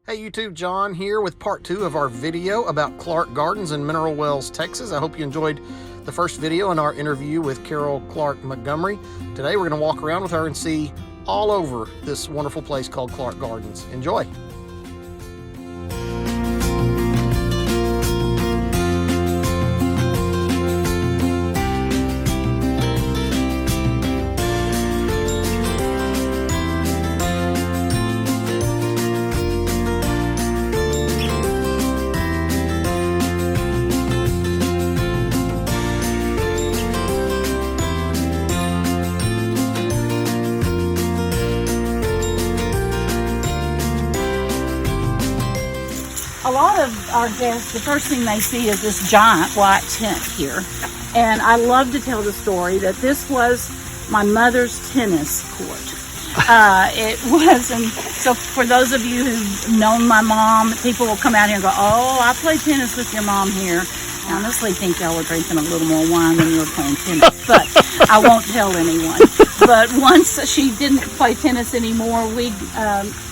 Hey YouTube, John here with part 2 of our video about Clark Gardens in Mineral Wells, Texas. I hope you enjoyed the first video in our interview with Carol Clark Montgomery. Today we're going to walk around with her and see all over this wonderful place called Clark Gardens. Enjoy! A lot of our guests, the first thing they see is this giant white tent here. And I love to tell the story that this was my mother's tennis court. It was, and so for those of you who've known my mom, people will come out here and go, "Oh, I played tennis with your mom here." I honestly think y'all were drinking a little more wine than you were playing tennis, but I won't tell anyone. But once she didn't play tennis anymore, we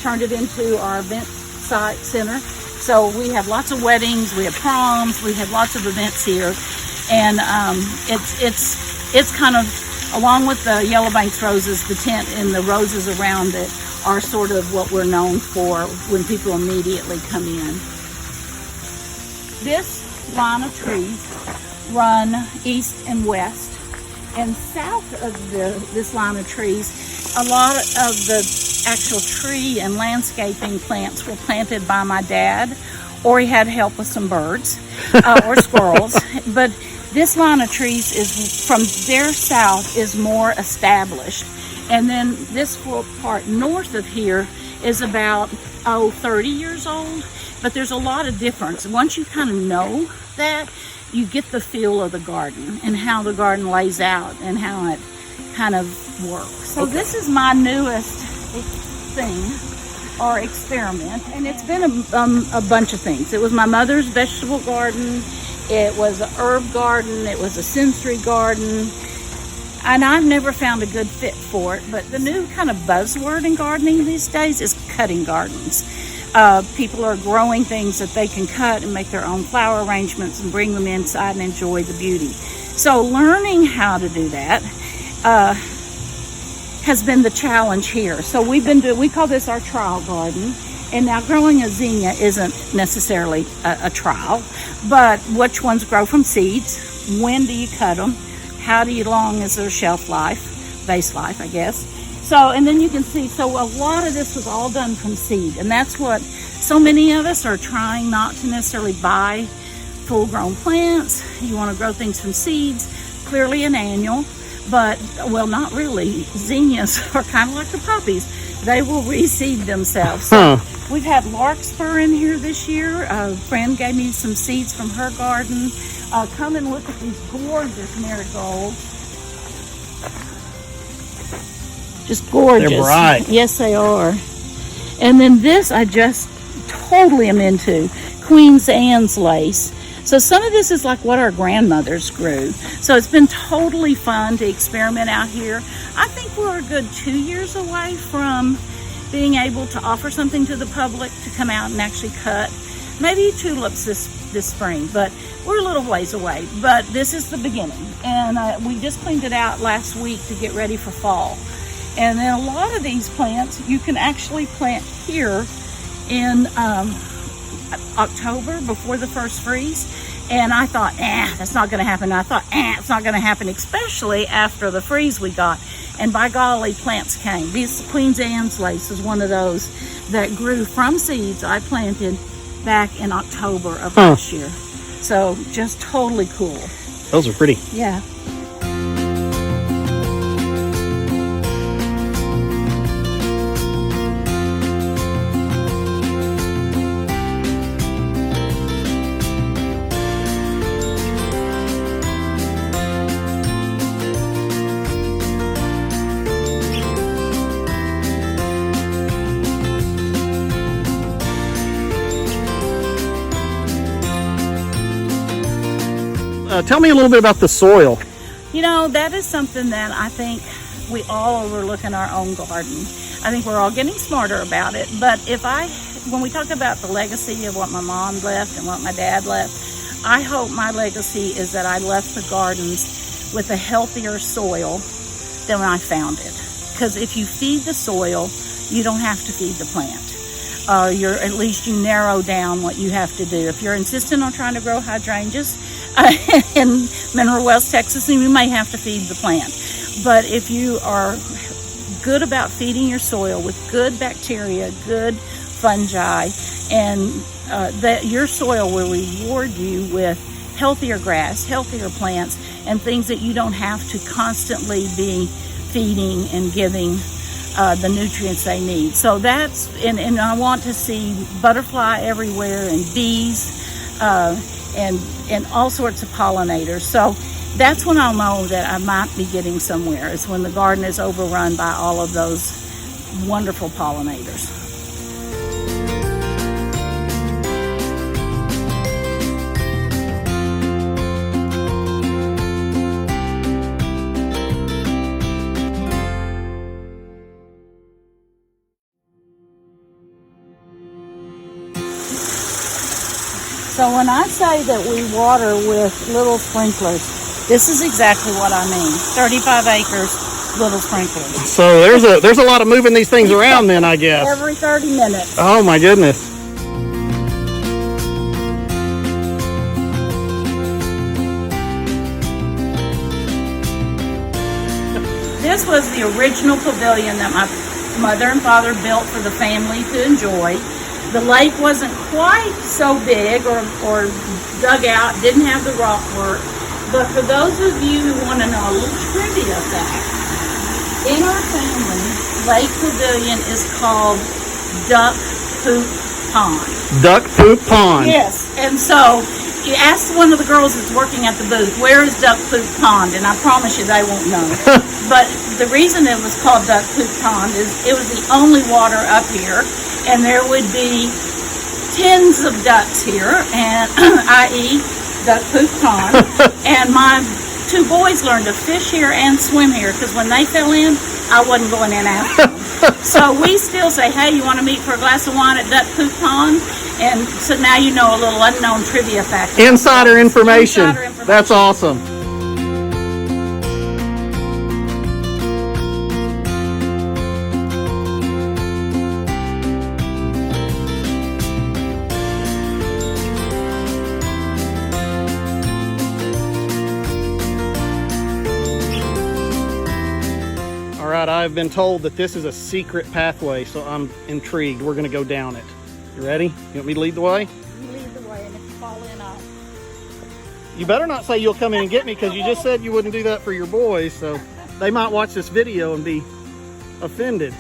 turned it into our event site center. So we have lots of weddings, we have proms, we have lots of events here, and it's kind of, along with the Yellow Banks roses, the tent and the roses around it are sort of what we're known for when people immediately come in. This line of trees run east and west, and south of this line of trees, a lot of the actual tree and landscaping plants were planted by my dad, or he had help with some birds or squirrels. But this line of trees is from there south is more established, and then this part north of here is about 30 years old. But there's a lot of difference. Once you kind of know that, you get the feel of the garden and how the garden lays out and how it kind of works. So this is my newest thing or experiment, and it's been a bunch of things. It was my mother's vegetable garden, it was an herb garden, it was a sensory garden, and I've never found a good fit for it. But the new kind of buzzword in gardening these days is cutting gardens. People are growing things that they can cut and make their own flower arrangements and bring them inside and enjoy the beauty. So learning how to do that has been the challenge here. So we call this our trial garden. And now growing a zinnia isn't necessarily a trial, but which ones grow from seeds? When do you cut them? How long is their shelf life? Base life, I guess. So, and then you can see, so a lot of this was all done from seed. And that's what so many of us are trying not to necessarily buy full-grown plants. You want to grow things from seeds, clearly an annual. But, well, not really. Zinnias are kind of like the poppies. They will reseed themselves. So we've had larkspur in here this year. A friend gave me some seeds from her garden. Come and look at these gorgeous marigolds. Just gorgeous. They're bright. Yes, they are. And then this I just totally am into. Queen's Anne's lace. So some of this is like what our grandmothers grew. So it's been totally fun to experiment out here. I think we're a good 2 years away from being able to offer something to the public to come out and actually cut. Maybe tulips this spring, but we're a little ways away. But this is the beginning. And we just cleaned it out last week to get ready for fall. And then a lot of these plants you can actually plant here in October before the first freeze. And I thought, that's not going to happen. And I thought, it's not going to happen, especially after the freeze we got. And by golly, plants came. This Queen's Anne's lace is one of those that grew from seeds I planted back in October of last year. So just totally cool. Those are pretty. Yeah. Tell me a little bit about the soil. You know, that is something that I think we all overlook in our own garden. I think we're all getting smarter about it. But if I when we talk about the legacy of what my mom left and what my dad left, I hope my legacy is that I left the gardens with a healthier soil than when I found it. Because if you feed the soil, you don't have to feed the plant. At least you narrow down what you have to do. If you're insistent on trying to grow hydrangeas in Mineral Wells, Texas, then you may have to feed the plant. But if you are good about feeding your soil with good bacteria, good fungi, and that your soil will reward you with healthier grass, healthier plants, and things that you don't have to constantly be feeding and giving the nutrients they need. So that's, and I want to see butterfly everywhere, and bees, and all sorts of pollinators. So that's when I'll know that I might be getting somewhere, is when the garden is overrun by all of those wonderful pollinators. So when I say that we water with little sprinklers, this is exactly what I mean. 35 acres, little sprinklers. So there's a lot of moving these things around then, I guess. Every 30 minutes. Oh my goodness. This was the original pavilion that my mother and father built for the family to enjoy. The lake wasn't quite so big or dug out, didn't have the rock work. But for those of you who want to know a little trivia fact, in our family, Lake Pavilion is called Duck Poop Pond. Duck Poop Pond. Yes, and so you ask one of the girls that's working at the booth, where is Duck Poop Pond? And I promise you they won't know. But the reason it was called Duck Poop Pond is it was the only water up here, and there would be tens of ducks here, and i.e. Duck Poop Pond. And my two boys learned to fish here and swim here, because when they fell in, I wasn't going in after them. So we still say, hey, you want to meet for a glass of wine at Duck Poop Pond? And so now you know a little unknown trivia fact. Insider information. That's awesome. All right, I've been told that this is a secret pathway, so I'm intrigued. We're going to go down it. You ready? You want me to lead the way? You lead the way, and if you fall in, I'll... You better not say you'll come in and get me, because you just said you wouldn't do that for your boys, so they might watch this video and be offended.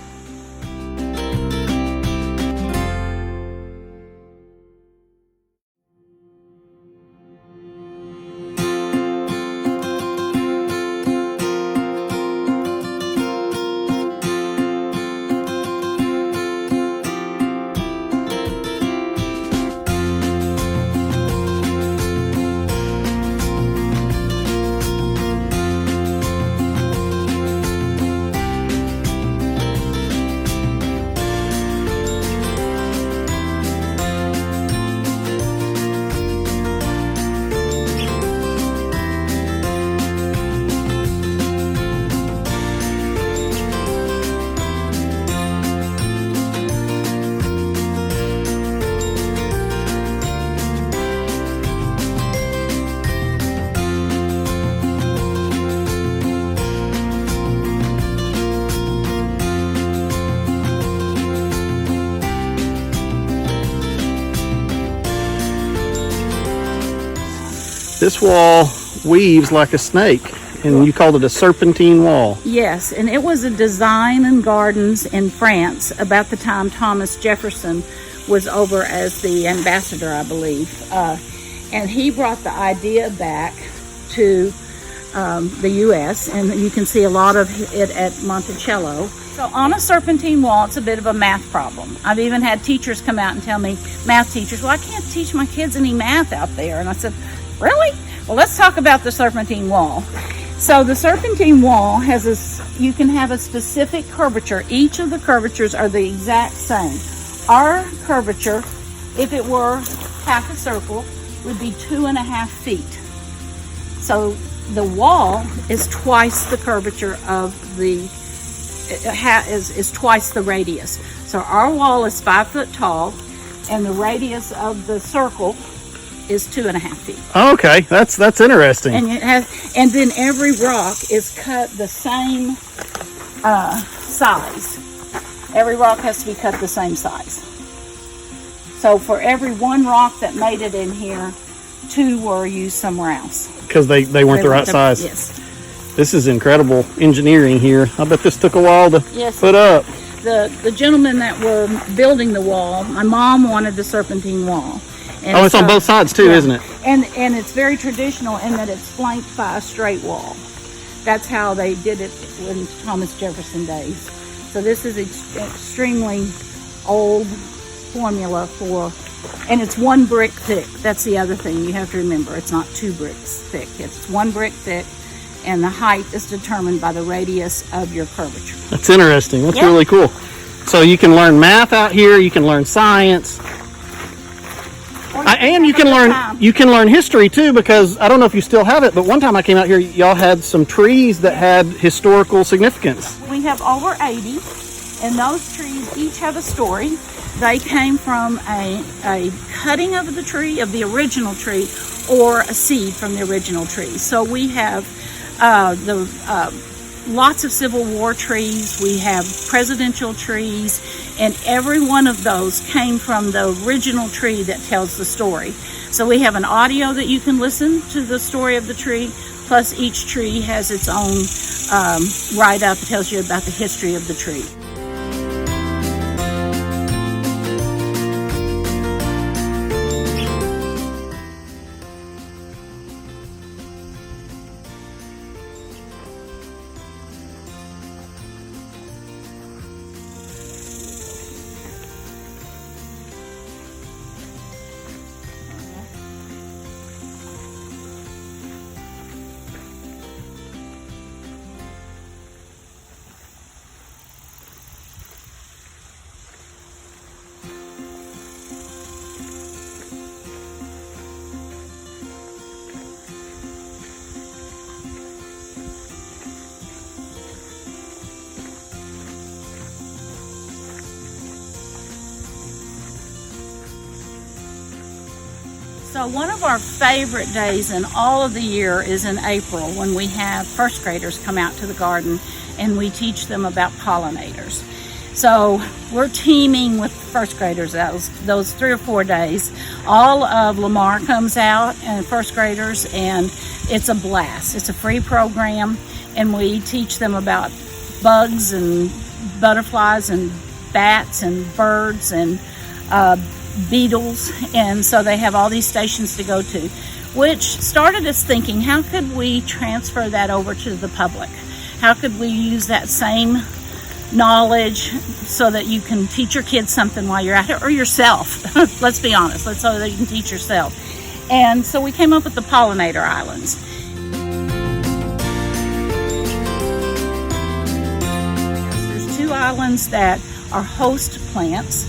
This wall weaves like a snake, and you called it a serpentine wall. Yes, and it was a design in gardens in France about the time Thomas Jefferson was over as the ambassador, I believe. And he brought the idea back to the U.S., and you can see a lot of it at Monticello. So on a serpentine wall, it's a bit of a math problem. I've even had teachers come out and tell me, math teachers, well, I can't teach my kids any math out there. And I said, really? Well, let's talk about the serpentine wall. So the serpentine wall has you can have a specific curvature. Each of the curvatures are the exact same. Our curvature, if it were half a circle, would be 2.5 feet. So the wall is twice the curvature of the, is twice the radius. So our wall is 5 foot tall, and the radius of the circle is 2.5 feet. Okay, that's interesting. And it has, and then every rock is cut the same size. Every rock has to be cut the same size. So for every one rock that made it in here, 2 were used somewhere else. Because they weren't the right size. Yes. This is incredible engineering here. I bet this took a while to put up. The gentlemen that were building the wall, my mom wanted the serpentine wall. And it's on both sides too, isn't it? And it's very traditional in that it's flanked by a straight wall. That's how they did it in Thomas Jefferson days. So this is extremely old formula for, and it's 1 brick thick. That's the other thing you have to remember. It's not 2 bricks thick. It's 1 brick thick, and the height is determined by the radius of your curvature. That's interesting. That's really cool. So you can learn math out here. You can learn science. And you can learn history too, because I don't know if you still have it, but one time I came out here, y'all had some trees that had historical significance. We have over 80, and those trees each have a story. They came from a cutting of the tree, of the original tree, or a seed from the original tree. So we have lots of Civil War trees, we have presidential trees, and every one of those came from the original tree that tells the story. So we have an audio that you can listen to the story of the tree, plus each tree has its own write-up. It tells you about the history of the tree. So one of our favorite days in all of the year is in April, when we have first graders come out to the garden and we teach them about pollinators. So we're teaming with first graders those 3 or 4 days. All of Lamar comes out, and first graders, and it's a blast. It's a free program, and we teach them about bugs and butterflies and bats and birds and beetles. And so they have all these stations to go to, which started us thinking, how could we transfer that over to the public? How could we use that same knowledge so that you can teach your kids something while you're at it, or yourself? Let's be honest, so that you can teach yourself. And so we came up with the pollinator islands. There's 2 islands that are host plants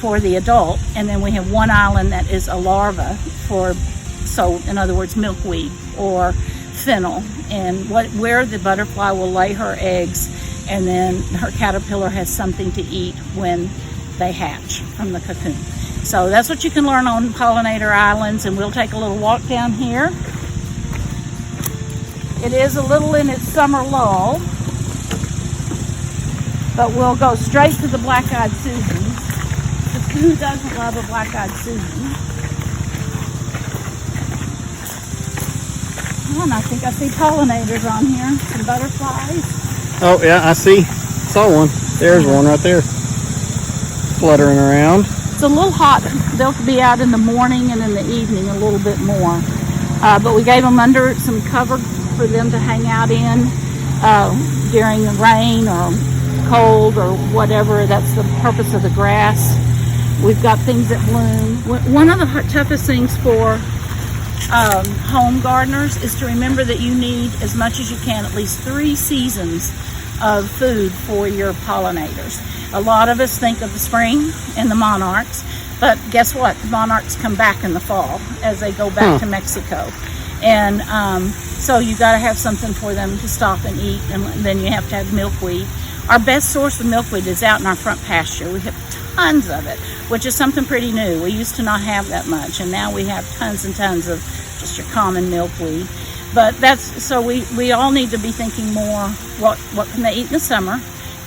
for the adult, and then we have 1 island that is a larva for, so in other words, milkweed or fennel, and where the butterfly will lay her eggs, and then her caterpillar has something to eat when they hatch from the cocoon. So that's what you can learn on Pollinator Islands, and we'll take a little walk down here. It is a little in its summer lull, but we'll go straight to the black-eyed Susans. Who doesn't love a black-eyed Susan? Oh, and I think I see pollinators on here, some butterflies. Oh yeah, I saw one. There's one right there, fluttering around. It's a little hot. They'll be out in the morning and in the evening a little bit more. But we gave them under some cover for them to hang out in during the rain or cold or whatever. That's the purpose of the grass. We've got things that bloom. One of the toughest things for home gardeners is to remember that you need, as much as you can, at least 3 seasons of food for your pollinators. A lot of us think of the spring and the monarchs, but guess what? The monarchs come back in the fall as they go back to Mexico. And so you got to have something for them to stop and eat, and then you have to have milkweed. Our best source of milkweed is out in our front pasture. We have tons of it, which is something pretty new. We used to not have that much, and now we have tons and tons of just your common milkweed. But so we all need to be thinking more, what can they eat in the summer?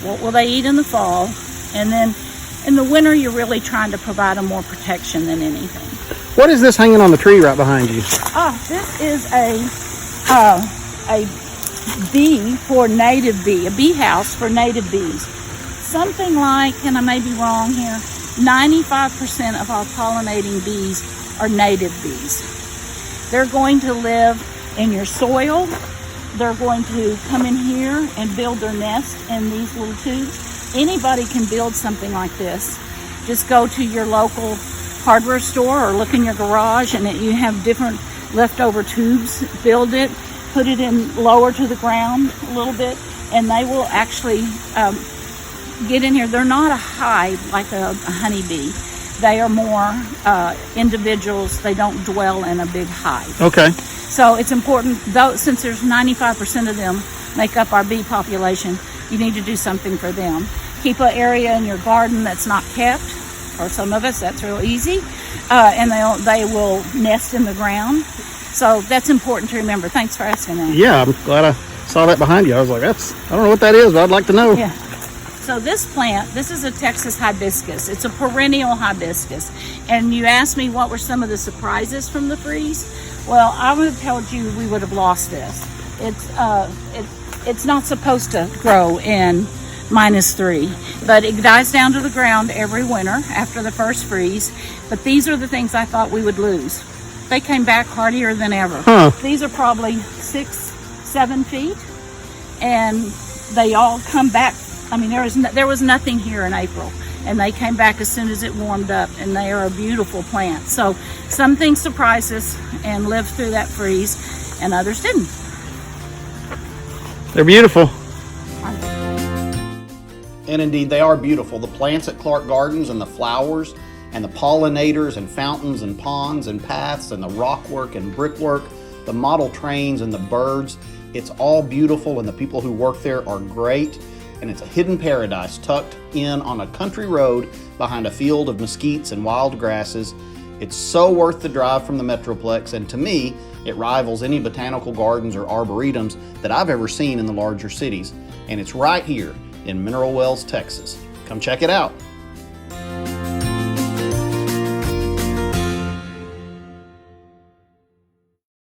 What will they eat in the fall? And then in the winter, you're really trying to provide them more protection than anything. What is this hanging on the tree right behind you? Oh, this is a bee for native bee, a bee house for native bees. Something like, and I may be wrong here, 95% of our pollinating bees are native bees. They're going to live in your soil. They're going to come in here and build their nest in these little tubes. Anybody can build something like this. Just go to your local hardware store or look in your garage, and you have different leftover tubes. Build it, put it in lower to the ground a little bit, and they will actually get in here. They're not a hive like a honeybee. They are more individuals. They don't dwell in a big hive. Okay. So it's important, though, since there's 95% of them make up our bee population, you need to do something for them. Keep an area in your garden that's not kept. For some of us, that's real easy. And they will nest in the ground. So that's important to remember. Thanks for asking that. Yeah, I'm glad I saw that behind you. I was like, I don't know what that is, but I'd like to know. Yeah. So this plant, this is a Texas hibiscus. It's a perennial hibiscus. And you asked me what were some of the surprises from the freeze. Well, I would have told you we would have lost this. It's not supposed to grow in -3, but it dies down to the ground every winter after the first freeze. But these are the things I thought we would lose. They came back hardier than ever. These are probably 6-7 feet, and they all come back. I mean, there was nothing here in April, and they came back as soon as it warmed up, and they are a beautiful plant. So some things surprised us and lived through that freeze, and others didn't. They're beautiful. And indeed, they are beautiful. The plants at Clark Gardens and the flowers and the pollinators and fountains and ponds and paths and the rock work and brickwork, the model trains and the birds, it's all beautiful, and the people who work there are great. And it's a hidden paradise tucked in on a country road behind a field of mesquites and wild grasses. It's so worth the drive from the Metroplex, and to me, it rivals any botanical gardens or arboretums that I've ever seen in the larger cities. And it's right here in Mineral Wells, Texas. Come check it out.